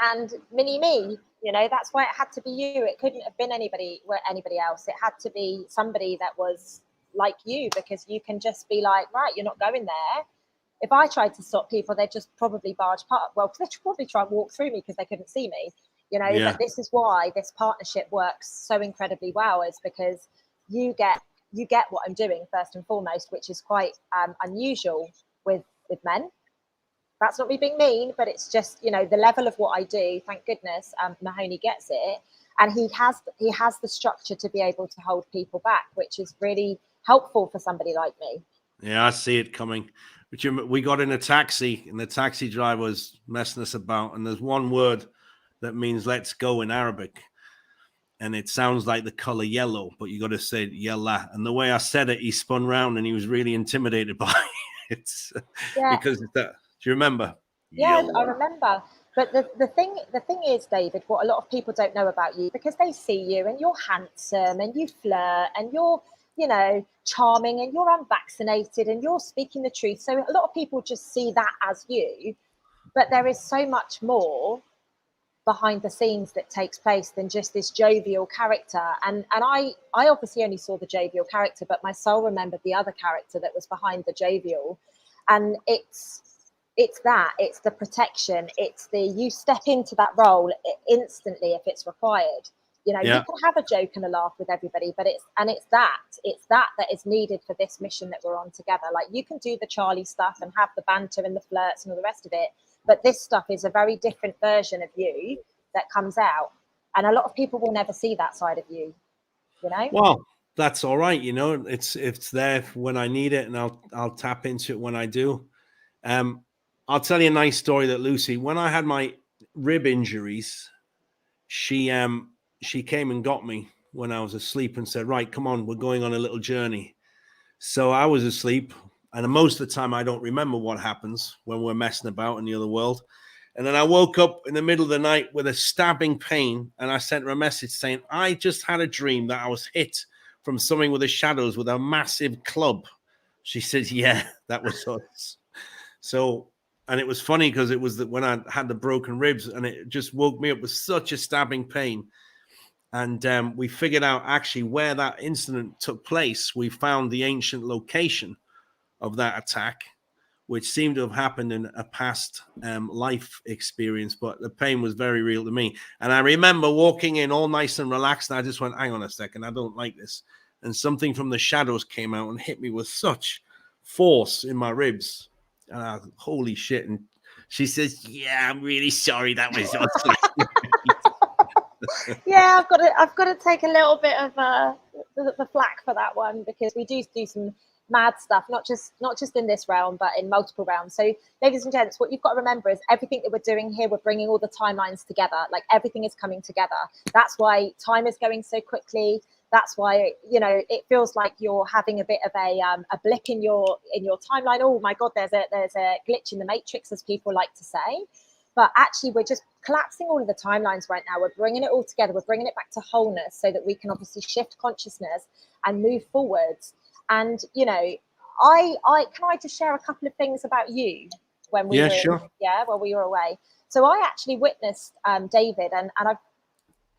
Speaker 1: and mini me. You know, that's why it had to be you. It couldn't have been anybody else. It had to be somebody that was like you, because you can just be like, right, you're not going there. If I tried to stop people, they'd just probably barge past. Well, they'd probably try and walk through me because they couldn't see me. You know, yeah. But this is why this partnership works so incredibly well, is because you get what I'm doing first and foremost, which is quite unusual with men. That's not me being mean, but it's just, you know, the level of what I do. Thank goodness Mahoney gets it, and he has the structure to be able to hold people back, which is really helpful for somebody like me.
Speaker 2: Yeah, I see it coming. But we got in a taxi, and the taxi driver was messing us about, and there's one word that means let's go in Arabic, and it sounds like the color yellow, but you got to say yalla. And the way I said it, he spun around and he was really intimidated by it. Because of that. Do you remember?
Speaker 1: Yeah, yellow. I remember. But the thing is, David, what a lot of people don't know about you, because they see you and you're handsome and you flirt and you're, you know, charming and you're unvaccinated and you're speaking the truth. So a lot of people just see that as you, but there is so much more behind the scenes that takes place than just this jovial character. And I obviously only saw the jovial character, but my soul remembered the other character that was behind the jovial. And it's the protection, it's the, you step into that role instantly if it's required. You know, you can have a joke and a laugh with everybody, but it's that is needed for this mission that we're on together. Like, you can do the Charlie stuff and have the banter and the flirts and all the rest of it, but this stuff is a very different version of you that comes out, and a lot of people will never see that side of you, you know.
Speaker 2: Well, that's all right, you know. It's there when I need it, and I'll tap into it when I do. I'll tell you a nice story that Lucy, when I had my rib injuries, she came and got me when I was asleep and said, right, come on, we're going on a little journey. So I was asleep, and most of the time I don't remember what happens when we're messing about in the other world. And then I woke up in the middle of the night with a stabbing pain, and I sent her a message saying, I just had a dream that I was hit from something with the shadows with a massive club. She said, yeah, that was us. So, and it was funny because it was that when I had the broken ribs, and it just woke me up with such a stabbing pain. And we figured out actually where that incident took place. We found the ancient location of that attack, which seemed to have happened in a past life experience, but the pain was very real to me. And I remember walking in all nice and relaxed, and I just went, hang on a second, I don't like this. And something from the shadows came out and hit me with such force in my ribs. Holy shit. And she says, yeah, I'm really sorry, that was us.
Speaker 1: Yeah, I've got to take a little bit of the flack for that one, because we do some mad stuff, not just in this realm, but in multiple realms. So, ladies and gents, what you've got to remember is everything that we're doing here, we're bringing all the timelines together. Like, everything is coming together. That's why time is going so quickly. That's why, you know, it feels like you're having a bit of a blip in your timeline. Oh my God, there's a glitch in the matrix, as people like to say. But actually, we're just collapsing all of the timelines right now. We're bringing it all together. We're bringing it back to wholeness so that we can obviously shift consciousness and move forwards. And, you know, can I just share a couple of things about you when we while we were away. So I actually witnessed David, and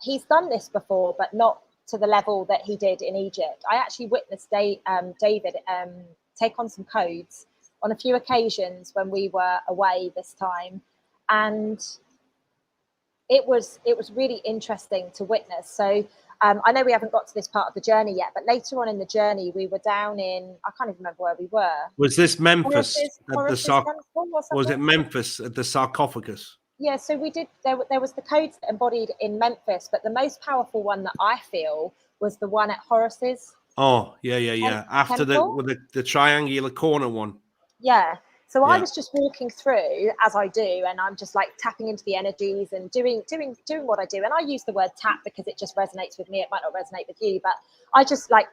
Speaker 1: he's done this before, but not to the level that he did in Egypt. I actually witnessed David take on some codes on a few occasions when we were away this time. And it was really interesting to witness. So I know we haven't got to this part of the journey yet, but later on in the journey, we were down in, I can't even remember where we were. Was
Speaker 2: this Memphis? Was it Memphis at the sarcophagus?
Speaker 1: Yeah, so we did, there was the codes that embodied in Memphis, but the most powerful one that I feel was the one at Horus's.
Speaker 2: Oh, yeah. After the triangular corner one.
Speaker 1: Yeah. So I was just walking through, as I do, and I'm just like tapping into the energies and doing what I do. And I use the word tap because it just resonates with me. It might not resonate with you, but I just like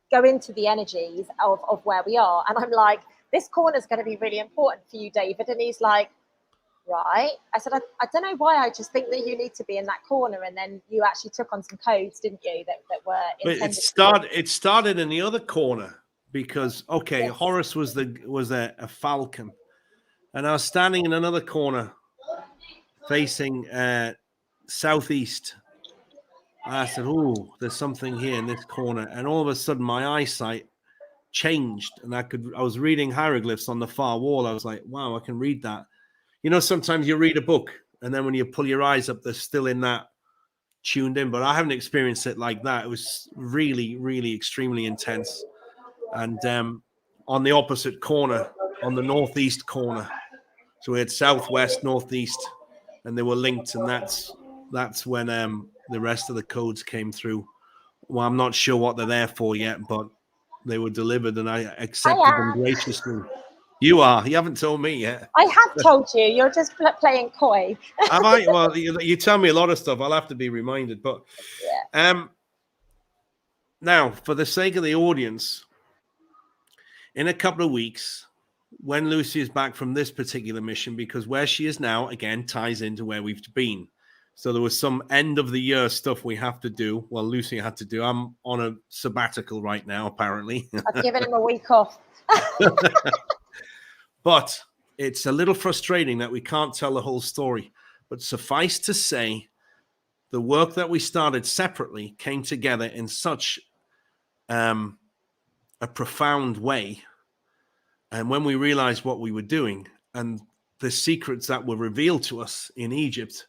Speaker 1: go into the energies of where we are. And I'm like, this corner is going to be really important for you, David. And he's like, right. I said, I don't know why. I just think that you need to be in that corner. And then you actually took on some codes, didn't you? That were intended.
Speaker 2: It started in the other corner. Because Horus was a falcon, and I was standing in another corner facing southeast. I said, "Oh, there's something here in this corner," and all of a sudden my eyesight changed, and I was reading hieroglyphs on the far wall. I was like, "Wow, I can read that." You know, sometimes you read a book, and then when you pull your eyes up, they're still in that tuned in. But I haven't experienced it like that. It was really, really extremely intense. And on the opposite corner, on the northeast corner, so we had southwest, northeast, and they were linked, and that's when the rest of the codes came through. Well, I'm not sure what they're there for yet, but they were delivered, and I accepted them graciously. You haven't told me yet.
Speaker 1: I have told you. You're just playing coy.
Speaker 2: Am I? Well, you tell me a lot of stuff. I'll have to be reminded. But now, for the sake of the audience, in a couple of weeks, when Lucy is back from this particular mission, because where she is now, again, ties into where we've been. So there was some end of the year stuff we have to do. Well, Lucy had to do. I'm on a sabbatical right now, apparently.
Speaker 1: I've given him a week off.
Speaker 2: But it's a little frustrating that we can't tell the whole story. But suffice to say, the work that we started separately came together in such a profound way. And when we realized what we were doing and the secrets that were revealed to us in Egypt,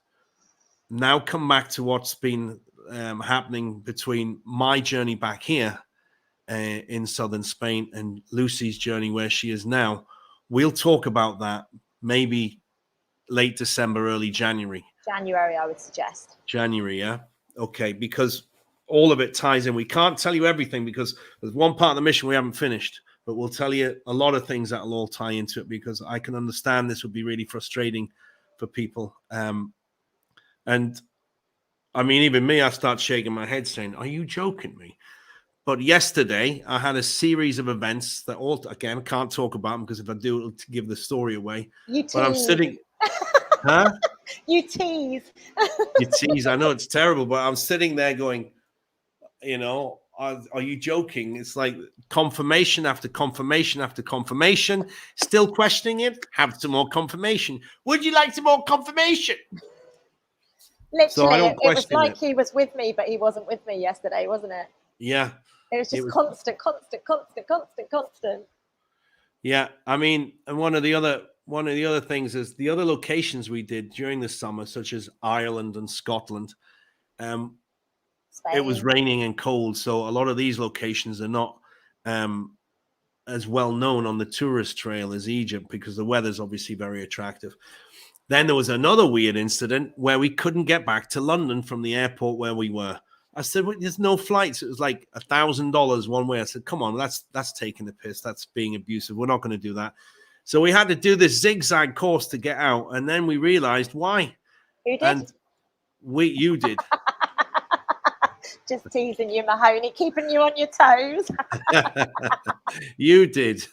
Speaker 2: now come back to what's been happening between my journey back here in southern Spain and Lucy's journey where she is now. We'll talk about that maybe late December, early January.
Speaker 1: January, I would suggest.
Speaker 2: January, yeah? Okay, because all of it ties in. We can't tell you everything because there's one part of the mission we haven't finished, but we'll tell you a lot of things that will all tie into it because I can understand this would be really frustrating for people. And I mean, even me, I start shaking my head saying, are you joking me? But yesterday, I had a series of events that all, again, can't talk about them because if I do, it'll give the story away.
Speaker 1: You tease.
Speaker 2: But I'm sitting... Huh?
Speaker 1: You tease.
Speaker 2: You tease. I know it's terrible, but I'm sitting there going, you know, are you joking? It's like confirmation after confirmation after confirmation. Still questioning it. Have some more confirmation. Would you like some more confirmation?
Speaker 1: Literally,
Speaker 2: So
Speaker 1: it was like he was with me, but he wasn't with me yesterday, wasn't it?
Speaker 2: Yeah.
Speaker 1: It was just constant.
Speaker 2: Yeah, I mean, and one of the other things is the other locations we did during the summer, such as Ireland and Scotland. It was raining and cold, so a lot of these locations are not as well known on the tourist trail as Egypt because the weather's obviously very attractive. Then there was another weird incident where we couldn't get back to London from the airport where we were. I said, well, there's no flights. It was like $1,000 one way. I said, come on, that's taking the piss. That's being abusive. We're not going to do that. So we had to do this zigzag course to get out. And then we realized why.
Speaker 1: Who did?
Speaker 2: And you did.
Speaker 1: Just teasing you, Mahoney, keeping you on your toes.
Speaker 2: You did.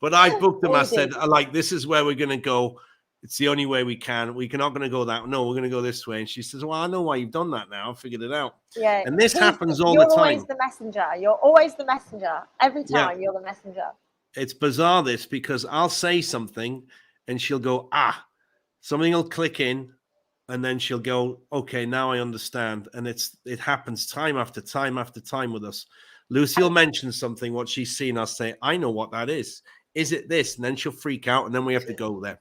Speaker 2: But I booked them. I said, like, this is where we're going to go. It's the only way we can. We're not going to go that. No, we're going to go this way. And she says, well, I know why you've done that now. I figured it out.
Speaker 1: Yeah.
Speaker 2: And this happens all the time.
Speaker 1: You're always the messenger. You're always the messenger. Every time you're the messenger.
Speaker 2: It's bizarre this because I'll say something and she'll go, something will click in. And then she'll go, okay, now I understand. And it happens time after time after time with us. Lucy will mention something, what she's seen. I'll say, I know what that is. Is it this? And then she'll freak out. And then we have to go there.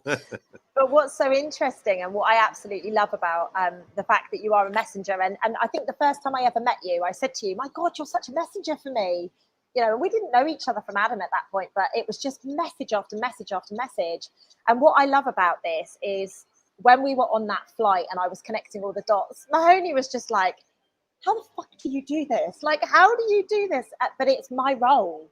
Speaker 1: But what's so interesting and what I absolutely love about the fact that you are a messenger, and I think the first time I ever met you, I said to you, my God, you're such a messenger for me. You know, we didn't know each other from Adam at that point, but it was just message after message after message. And what I love about this is when we were on that flight and I was connecting all the dots, Mahoney was just like, how the fuck do you do this? Like, how do you do this? But it's my role.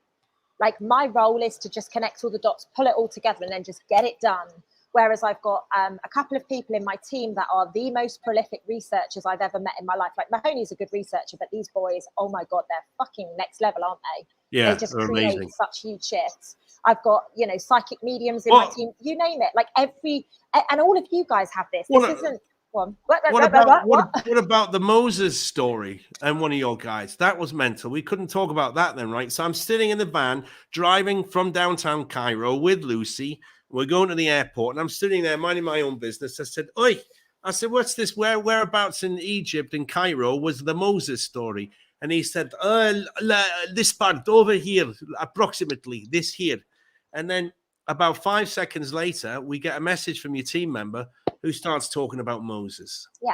Speaker 1: Like, my role is to just connect all the dots, pull it all together, and then just get it done. Whereas I've got a couple of people in my team that are the most prolific researchers I've ever met in my life. Like, Mahoney's a good researcher, but these boys, oh my God, they're fucking next level, aren't they?
Speaker 2: Yeah,
Speaker 1: they just
Speaker 2: they're
Speaker 1: create
Speaker 2: amazing.
Speaker 1: Such huge shifts. I've got, you know, psychic mediums in my team. You name it. Like and all of you guys have this. This isn't one.
Speaker 2: What about the Moses story and one of your guys? That was mental. We couldn't talk about that then, right? So I'm sitting in the van driving from downtown Cairo with Lucy. We're going to the airport and I'm sitting there minding my own business. I said, oi, what's this? Whereabouts in Egypt, in Cairo, was the Moses story? And he said, this part over here, approximately this here. And then about 5 seconds later, we get a message from your team member who starts talking about Moses.
Speaker 1: Yeah.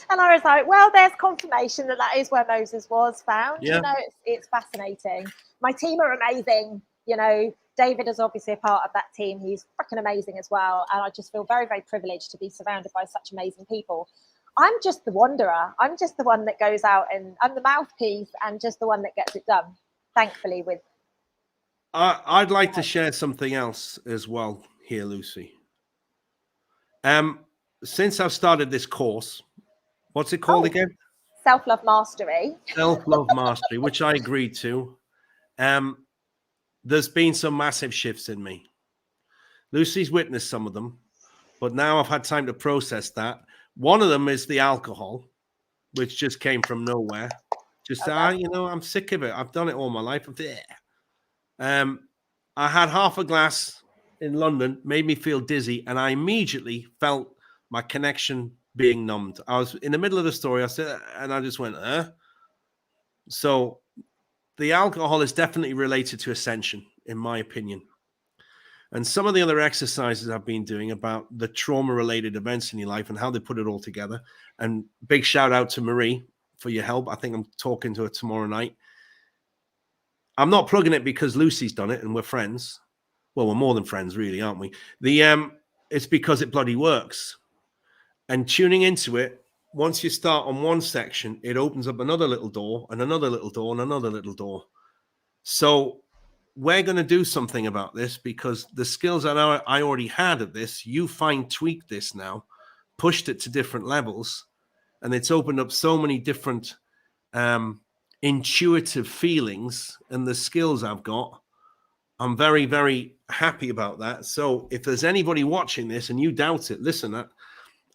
Speaker 1: And I was like, well, there's confirmation that is where Moses was found. Yeah. You know, it's fascinating. My team are amazing. You know, David is obviously a part of that team. He's freaking amazing as well. And I just feel very, very privileged to be surrounded by such amazing people. I'm just the wanderer. I'm just the one that goes out and I'm the mouthpiece and just the one that gets it done, thankfully. With
Speaker 2: I'd like to share something else as well here, Lucy. Since I've started this course, what's it called again?
Speaker 1: Self-Love Mastery.
Speaker 2: Self-Love Mastery, which I agreed to. There's been some massive shifts in me. Lucy's witnessed some of them, but now I've had time to process that. One of them is the alcohol, which just came from nowhere. Just, you know, I'm sick of it. I've done it all my life. I had half a glass in London made me feel dizzy, and I immediately felt my connection being numbed. I was in the middle of the story, I said, and I just went, So the alcohol is definitely related to ascension, in my opinion. And some of the other exercises I've been doing about the trauma-related events in your life and how they put it all together. And big shout out to Marie for your help. I think I'm talking to her tomorrow night. I'm not plugging it because Lucy's done it and we're friends. Well, we're more than friends, really, aren't we? It's because it bloody works. And tuning into it, once you start on one section, it opens up another little door and another little door and another little door. So we're going to do something about this because the skills that I already had at this, you fine-tweaked this now, pushed it to different levels, and it's opened up so many different intuitive feelings and the skills I've got. I'm very, very happy about that. So if there's anybody watching this and you doubt it, listen,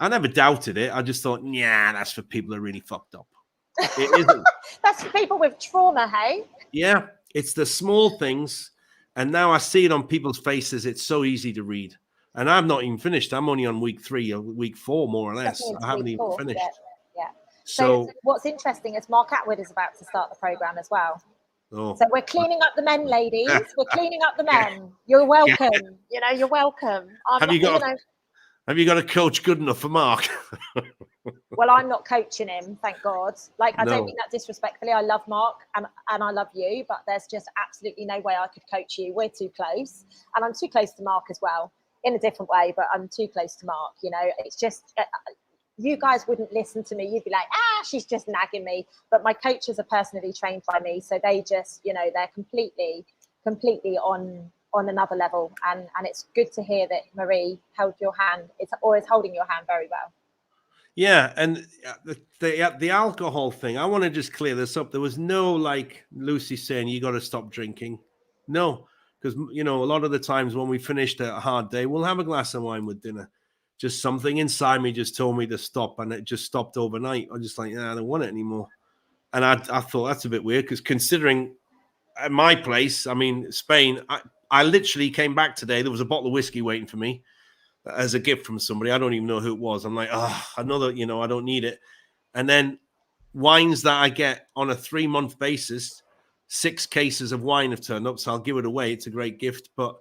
Speaker 2: I never doubted it. I just thought, yeah, that's for people who are really fucked up. It isn't.
Speaker 1: That's for people with trauma, hey?
Speaker 2: Yeah, it's the small things. And now I see it on people's faces. It's so easy to read. And I'm not even finished. I'm only on week 3 or week 4, more or less. I haven't even finished.
Speaker 1: Yeah. So what's interesting is Mark Atwood is about to start the program as well.
Speaker 2: Oh.
Speaker 1: So we're cleaning up the men, ladies. We're cleaning up the men. You're welcome. You know, you're welcome.
Speaker 2: Have you got a coach good enough for Mark?
Speaker 1: Well, I'm not coaching him, thank God. Like, I don't mean that disrespectfully. I love Mark and I love you, but there's just absolutely no way I could coach you. We're too close. And I'm too close to Mark as well, in a different way, but I'm too close to Mark. You know, it's just, you guys wouldn't listen to me. You'd be like, she's just nagging me. But my coaches are personally trained by me. So they just, you know, they're completely on another level. And it's good to hear that Marie held your hand. It's always holding your hand very well.
Speaker 2: Yeah, and the alcohol thing, I want to just clear this up. There was no, like Lucy saying, you got to stop drinking. No, because, you know, a lot of the times when we finished a hard day, we'll have a glass of wine with dinner. Just something inside me just told me to stop, and it just stopped overnight. I'm just like, I don't want it anymore. And I thought that's a bit weird because considering at my place, I mean, Spain, I literally came back today. There was a bottle of whiskey waiting for me as a gift from somebody. I don't even know who it was. I'm like, another, you know, I don't need it. And then wines that I get on a 3-month basis, 6 cases of wine have turned up. So I'll give it away. It's a great gift. But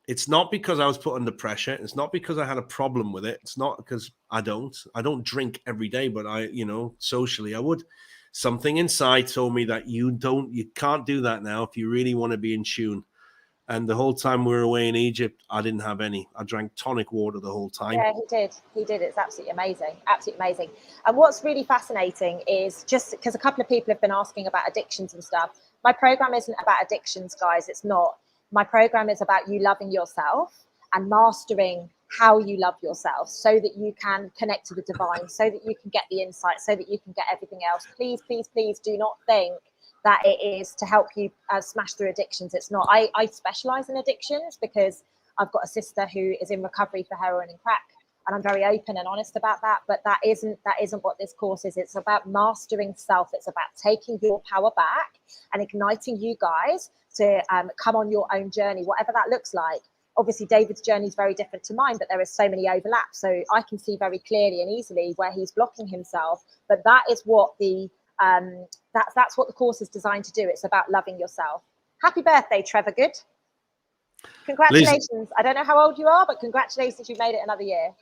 Speaker 2: it's not because I was put under pressure. It's not because I had a problem with it. It's not because I don't drink every day, but socially I would. Something inside told me that you can't do that now if you really want to be in tune. And the whole time we were away in Egypt, I didn't have any. I drank tonic water the whole time.
Speaker 1: Yeah, he did. It's absolutely amazing. Absolutely amazing. And what's really fascinating is just because a couple of people have been asking about addictions and stuff. My program isn't about addictions, guys. It's not. My program is about you loving yourself and mastering how you love yourself so that you can connect to the divine, so that you can get the insight, so that you can get everything else. Please, please, please do not think that it is to help you smash through addictions. It's not. I specialize in addictions because I've got a sister who is in recovery for heroin and crack, and I'm very open and honest about that. But that isn't what this course is. It's about mastering self. It's about taking your power back and igniting you guys to come on your own journey, whatever that looks like. Obviously, David's journey is very different to mine, but there is so many overlaps. So I can see very clearly and easily where he's blocking himself. But that is what that's what the course is designed to do. It's about loving yourself. Happy birthday, Trevor Good. Congratulations. Liz, I don't know how old you are, but congratulations, you made it another year.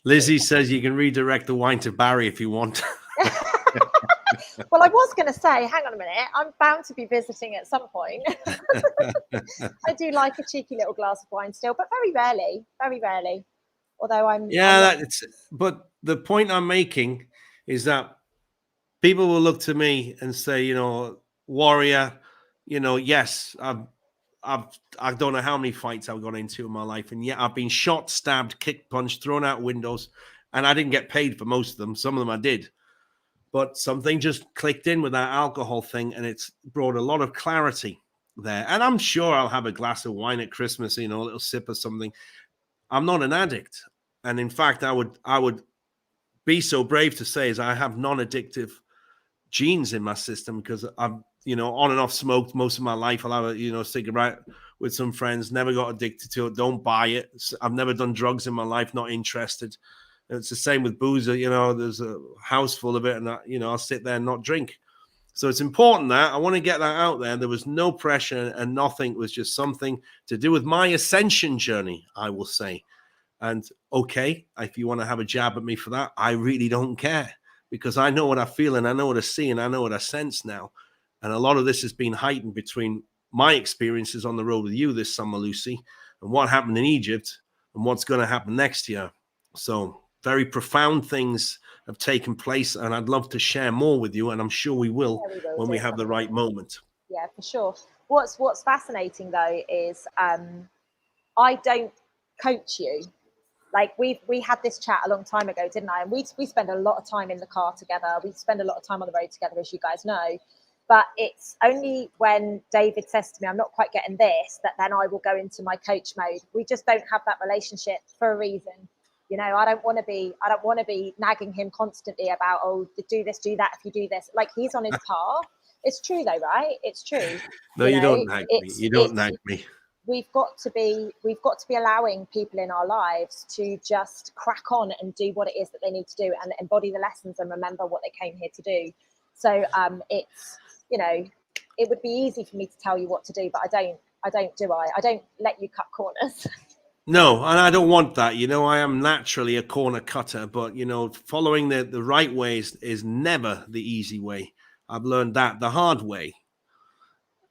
Speaker 2: Lizzie says you can redirect the wine to Barry if you want.
Speaker 1: Well, I was going to say, hang on a minute, I'm bound to be visiting at some point. I do like a cheeky little glass of wine still, but very rarely. Although
Speaker 2: but the point I'm making is that people will look to me and say, you know, warrior, you know, yes, I don't know how many fights I've gone into in my life, and yet I've been shot, stabbed, kicked, punched, thrown out windows, and I didn't get paid for most of them. Some of them I did. But something just clicked in with that alcohol thing, and it's brought a lot of clarity there. And I'm sure I'll have a glass of wine at Christmas, you know, a little sip of something. I'm not an addict. And in fact, I would be so brave to say is I have non-addictive genes in my system because on and off smoked most of my life. I'll have a cigarette with some friends. Never got addicted to it. Don't buy it. I've never done drugs in my life. Not interested. And it's the same with booze. There's a house full of it, and I'll sit there and not drink. So it's important that I want to get that out there. There was no pressure and nothing. It was just something to do with my ascension journey, I will say. And okay, if you want to have a jab at me for that, I really don't care, because I know what I feel and I know what I see and I know what I sense now. And a lot of this has been heightened between my experiences on the road with you this summer, Lucy, and what happened in Egypt and what's going to happen next year. So very profound things have taken place, and I'd love to share more with you, and I'm sure we will, when we have the right moment.
Speaker 1: Yeah, for sure. What's fascinating though is I don't coach you. Like we had this chat a long time ago, didn't I? And we spend a lot of time in the car together. We spend a lot of time on the road together, as you guys know. But it's only when David says to me, I'm not quite getting this, that then I will go into my coach mode. We just don't have that relationship for a reason. I don't want to be nagging him constantly about, oh, do this, do that, if you do this. Like, he's on his path. It's true though, right? It's true.
Speaker 2: No, you don't nag me. You don't nag me.
Speaker 1: We've got to be allowing people in our lives to just crack on and do what it is that they need to do, and embody the lessons and remember what they came here to do. So it's, it would be easy for me to tell you what to do, but I don't let you cut corners.
Speaker 2: No, and I don't want that. I am naturally a corner cutter, but, following the right ways is never the easy way. I've learned that the hard way.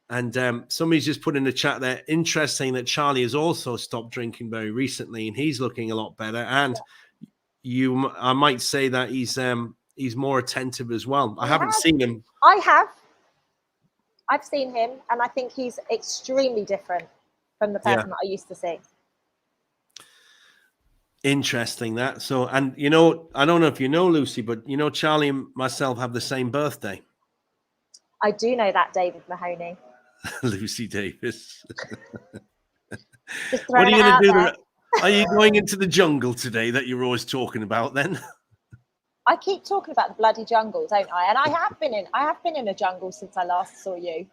Speaker 2: And somebody's just put in the chat there, interesting that Charlie has also stopped drinking very recently, and he's looking a lot better. And I might say that he's more attentive as well. I haven't seen him.
Speaker 1: I've seen him, and I think he's extremely different from the person that I used to see.
Speaker 2: Interesting that. So, and I don't know if you know, Lucy, but Charlie and myself have the same birthday.
Speaker 1: I do know that, David Mahoney.
Speaker 2: Lucy Davis.
Speaker 1: What are you going to do?
Speaker 2: Are you going into the jungle today that you're always talking about then?
Speaker 1: I keep talking about the bloody jungle, don't I? And I have been in a jungle since I last saw you.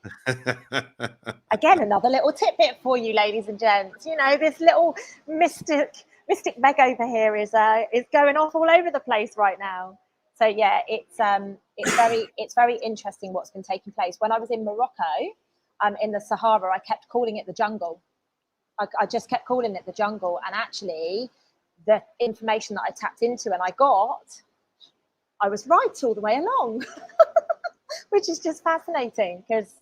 Speaker 1: Again, another little tidbit for you, ladies and gents. This little mystic Meg over here is going off all over the place right now. So yeah, it's very interesting what's been taking place. When I was in Morocco, in the Sahara, I kept calling it the jungle. I just kept calling it the jungle, and actually, the information that I tapped into and I was right all the way along, which is just fascinating because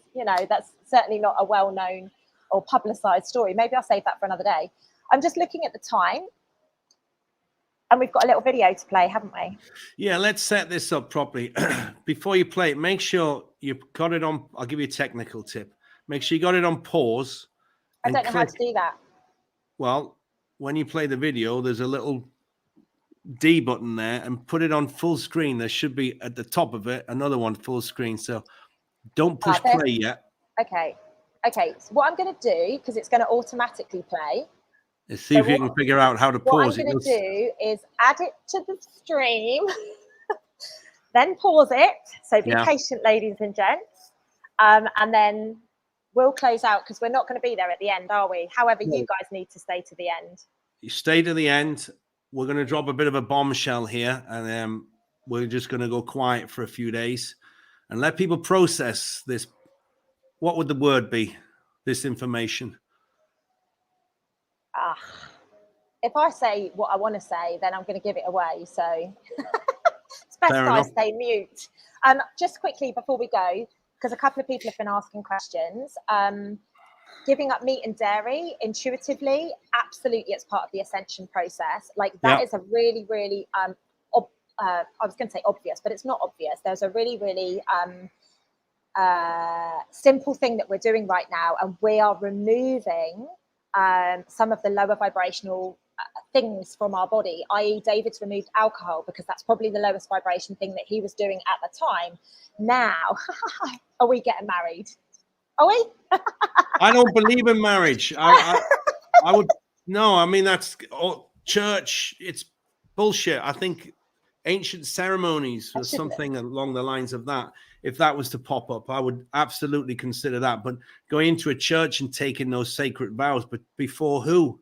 Speaker 1: that's certainly not a well-known or publicized story. Maybe I'll save that for another day. I'm just looking at the time, and we've got a little video to play, haven't we? Yeah,
Speaker 2: let's set this up properly. Before you play it, make sure you've got it on. I'll give you a technical tip. Make sure you got it on pause.
Speaker 1: I don't know how to do that.
Speaker 2: Well, when you play the video, there's a little D button there, and put it on full screen. There should be at the top of it another one full screen. So don't push play yet.
Speaker 1: Okay. So what I'm going to do, because it's going to automatically play.
Speaker 2: Let's see if you can figure out how to pause it.
Speaker 1: What I'm going to do is add it to the stream, then pause it. So be patient, ladies and gents. And then we'll close out, because we're not going to be there at the end, are we? However, you guys need to stay to the end.
Speaker 2: You stay to the end. We're going to drop a bit of a bombshell here, and we're just going to go quiet for a few days and let people process this. What would the word be? This information.
Speaker 1: If I say what I want to say, then I'm going to give it away. So it's best I stay mute. Just quickly before we go, because a couple of people have been asking questions. Giving up meat and dairy intuitively, absolutely, it's part of the ascension process. Like that is a really, really, I was going to say obvious, but it's not obvious. There's a really, really simple thing that we're doing right now, and we are removing some of the lower vibrational things from our body, i.e. David's removed alcohol, because that's probably the lowest vibration thing that he was doing at the time. Now, are we getting married? Are we?
Speaker 2: I don't believe in marriage. I would no. I mean, that's church. It's bullshit. I think ancient ceremonies or something along the lines of that. If that was to pop up, I would absolutely consider that. But going into a church and taking those sacred vows, but before who?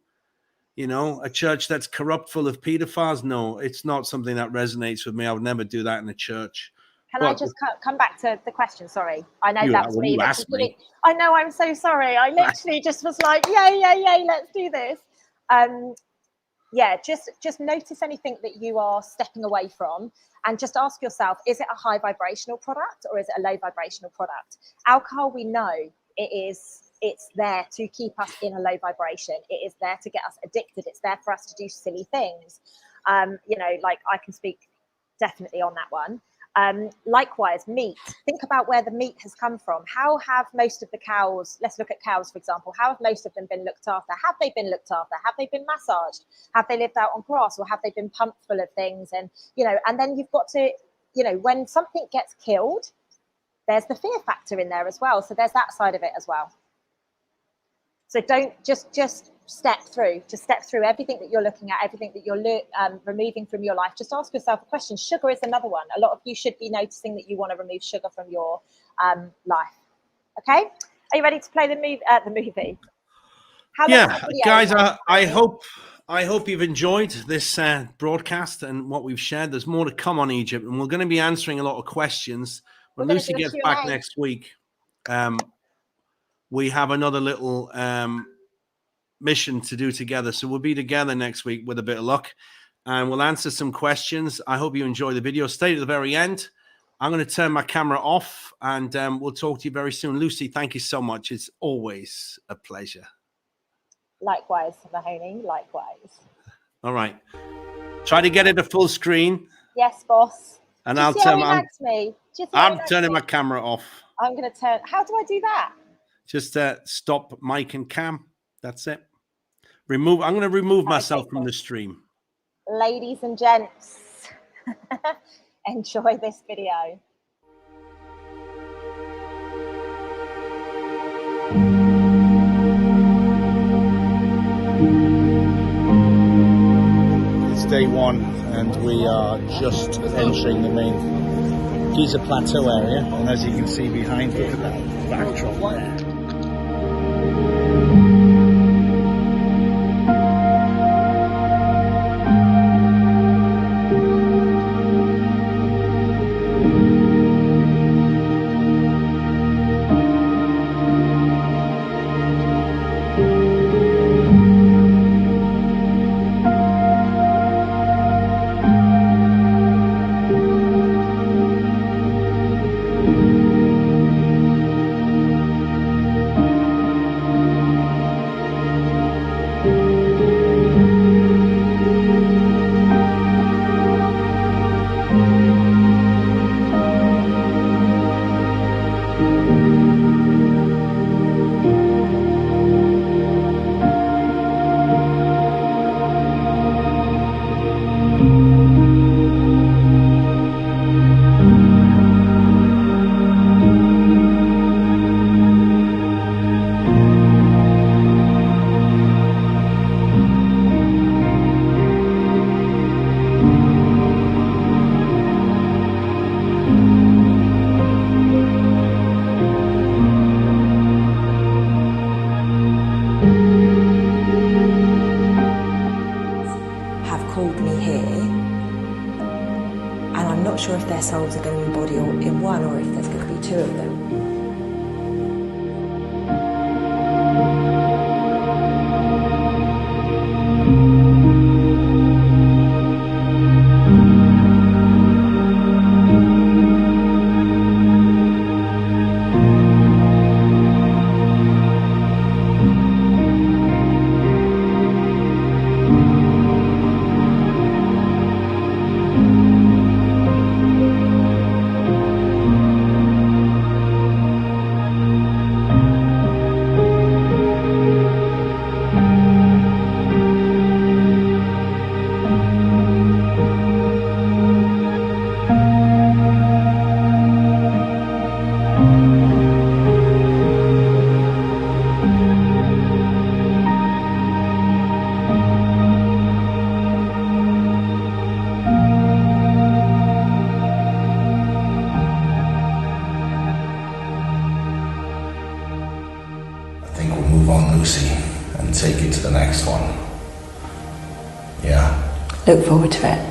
Speaker 2: You know, a church that's corrupt, full of pedophiles? No, it's not something that resonates with me. I would never do that in a church.
Speaker 1: Can I just come back to the question? Sorry, I know that was me.
Speaker 2: You asked me.
Speaker 1: I know, I'm so sorry. I literally just was like, yay, let's do this. Yeah, just notice anything that you are stepping away from, and just ask yourself, is it a high vibrational product or is it a low vibrational product? Alcohol, we know it's there to keep us in a low vibration. It is there to get us addicted. It's there for us to do silly things. You know, like I can speak definitely on that one. Likewise, meat. Think about where the meat has come from. How have most of the cows, let's look at cows, for example, how have most of them been looked after? Have they been looked after? Have they been massaged? Have they lived out on grass, or have they been pumped full of things? And, you know, and then you've got to, you know, when something gets killed, there's the fear factor in there as well. So there's that side of it as well. So don't just step through everything that you're looking at, everything that you're removing from your life. Just ask yourself a question. Sugar is another one. A lot of you should be noticing that you want to remove sugar from your life. Okay, are you ready to play the movie?
Speaker 2: Yeah, guys, I hope you've enjoyed this broadcast and what we've shared. There's more to come on Egypt, and we're going to be answering a lot of questions when Lucy gets back next week. We have another little mission to do together. So we'll be together next week with a bit of luck, and we'll answer some questions. I hope you enjoy the video. Stay to the very end. I'm going to turn my camera off, and we'll talk to you very soon. Lucy, thank you so much. It's always a pleasure.
Speaker 1: Likewise, Mahoney, likewise.
Speaker 2: All right. Try to get it a full screen.
Speaker 1: Yes, boss.
Speaker 2: And
Speaker 1: I'm
Speaker 2: turning my camera off.
Speaker 1: I'm going to turn. How do I do that?
Speaker 2: Just stop mic and cam. That's it. I'm going to remove myself from the stream.
Speaker 1: Ladies and gents, enjoy this video.
Speaker 3: It's day one, and we are just entering the main Giza Plateau area. And as you can see behind, look at that backdrop there.
Speaker 6: Souls are going to embody in one, or if there's going to be two of them.
Speaker 7: Lucy and take it to the next one. Yeah.
Speaker 6: Look forward to it.